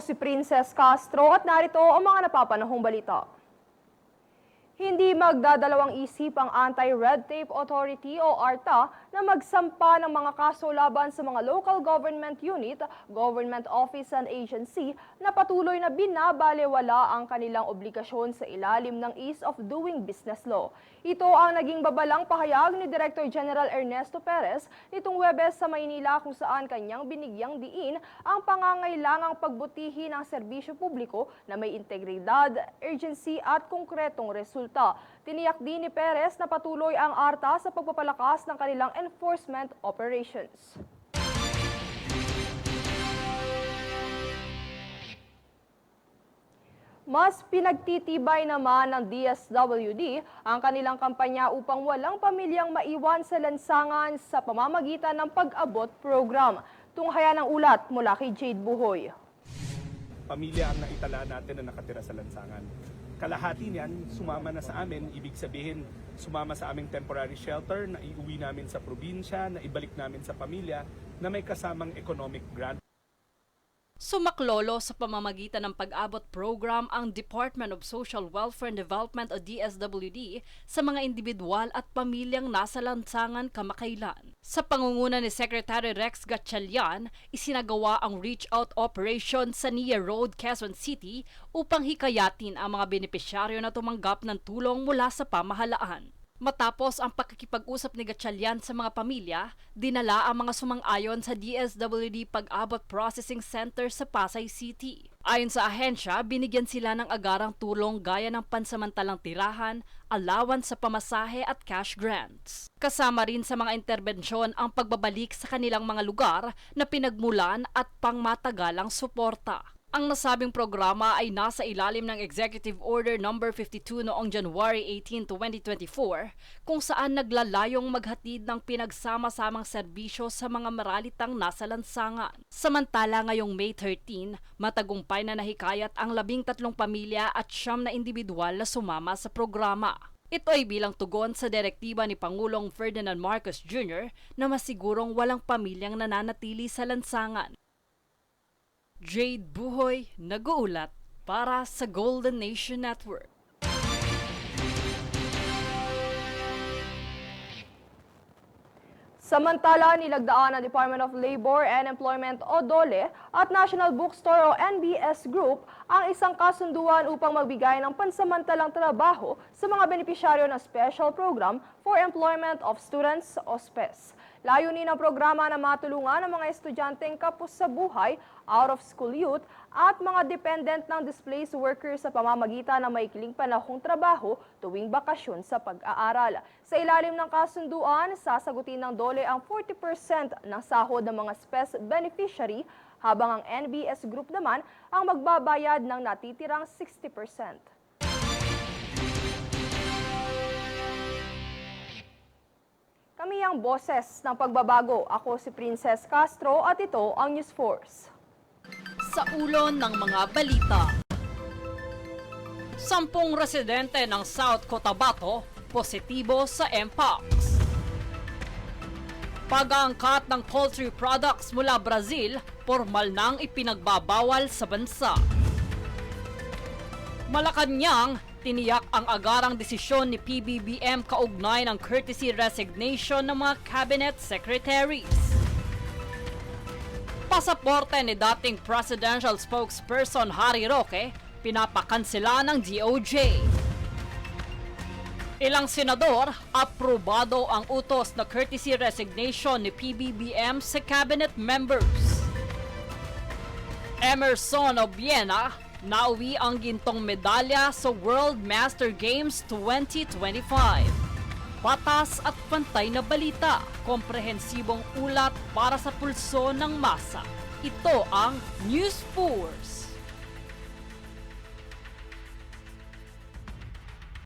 si Princess Castro at narito ang mga napapanahong balita. Hindi magdadalawang isip ang Anti-Red Tape Authority o ARTA na magsampa ng mga kaso laban sa mga local government unit, government office and agency na patuloy na binabalewala ang kanilang obligasyon sa ilalim ng Ease of Doing Business Law. Ito ang naging babalang pahayag ni Director General Ernesto Perez nitong Huwebes sa Maynila kung saan kanyang binigyang diin ang pangangailangang pagbutihin ang serbisyo publiko na may integridad, urgency at konkretong resulta. Tiniyak din ni Perez na patuloy ang ARTA sa pagpapalakas ng kanilang enforcement operations. Mas pinagtitibay naman ng DSWD ang kanilang kampanya upang walang pamilyang maiwan sa lansangan sa pamamagitan ng pag-abot program. Tunghayan ang ulat mula kay Jade Buhoy. Pamilya ang naitala natin na nakatira sa lansangan. Kalahati niyan sumama na sa amin, ibig sabihin sumama sa aming temporary shelter na iuwi namin sa probinsya, na ibalik namin sa pamilya na may kasamang economic grant. Sumaklolo sa pamamagitan ng pag-abot program ang Department of Social Welfare and Development o DSWD sa mga individual at pamilyang nasa lansangan kamakailan. Sa pangunguna ni Secretary Rex Gatchalian, isinagawa ang reach-out operation sa Nia Road, Quezon City upang hikayatin ang mga benepisyaryo na tumanggap ng tulong mula sa pamahalaan. Matapos ang pakikipag-usap ni Gatchalian sa mga pamilya, dinala ang mga sumang-ayon sa DSWD Pag-abot Processing Center sa Pasay City. Ayon sa ahensya, binigyan sila ng agarang tulong gaya ng pansamantalang tirahan, allowance sa pamasahe at cash grants. Kasama rin sa mga interbensyon ang pagbabalik sa kanilang mga lugar na pinagmulan at pangmatagalang suporta. Ang nasabing programa ay nasa ilalim ng Executive Order No. 52 noong January 18, 2024 kung saan naglalayong maghatid ng pinagsama-samang serbisyo sa mga maralitang nasa lansangan. Samantala ngayong May 13, matagumpay na nahikayat ang 13 pamilya at 9 na individual na sumama sa programa. Ito ay bilang tugon sa direktiba ni Pangulong Ferdinand Marcos Jr. na masigurong walang pamilyang nananatili sa lansangan. Jade Buhoy, nag-uulat para sa Golden Nation Network. Samantala, nilagdaan ng Department of Labor and Employment o DOLE at National Bookstore o NBS Group ang isang kasunduan upang magbigay ng pansamantalang trabaho sa mga benepisyaryo ng Special Program for Employment of Students o SPES. Layunin ng programa na matulungan ang mga estudyanteng kapos sa buhay, out-of-school youth at mga dependent ng displaced workers sa pamamagitan ng maikling panahong trabaho tuwing bakasyon sa pag-aaral. Sa ilalim ng kasunduan, sasagutin ng DOLE ang 40% ng sahod ng mga SPES beneficiary habang ang NBS Group naman ang magbabayad ng natitirang 60%. Kami ang boses ng pagbabago. Ako si Princess Castro at ito ang News Force. Sa ulo ng mga balita. 10 residente ng South Cotabato positibo sa Mpox. Pag-aangkat ng poultry products mula Brazil, formal nang ipinagbabawal sa bansa. Malacanang, tiniyak ang agarang desisyon ni PBBM kaugnay ng courtesy resignation ng mga cabinet secretaries. Pasaporte ni dating presidential spokesperson Harry Roque, pinapakansela ng DOJ. Ilang senador, aprobado ang utos na courtesy resignation ni PBBM sa cabinet members. Emerson Obiena, nauwi ang gintong medalya sa World Master Games 2025. Patas at pantay na balita, komprehensibong ulat para sa pulso ng masa. Ito ang News Force.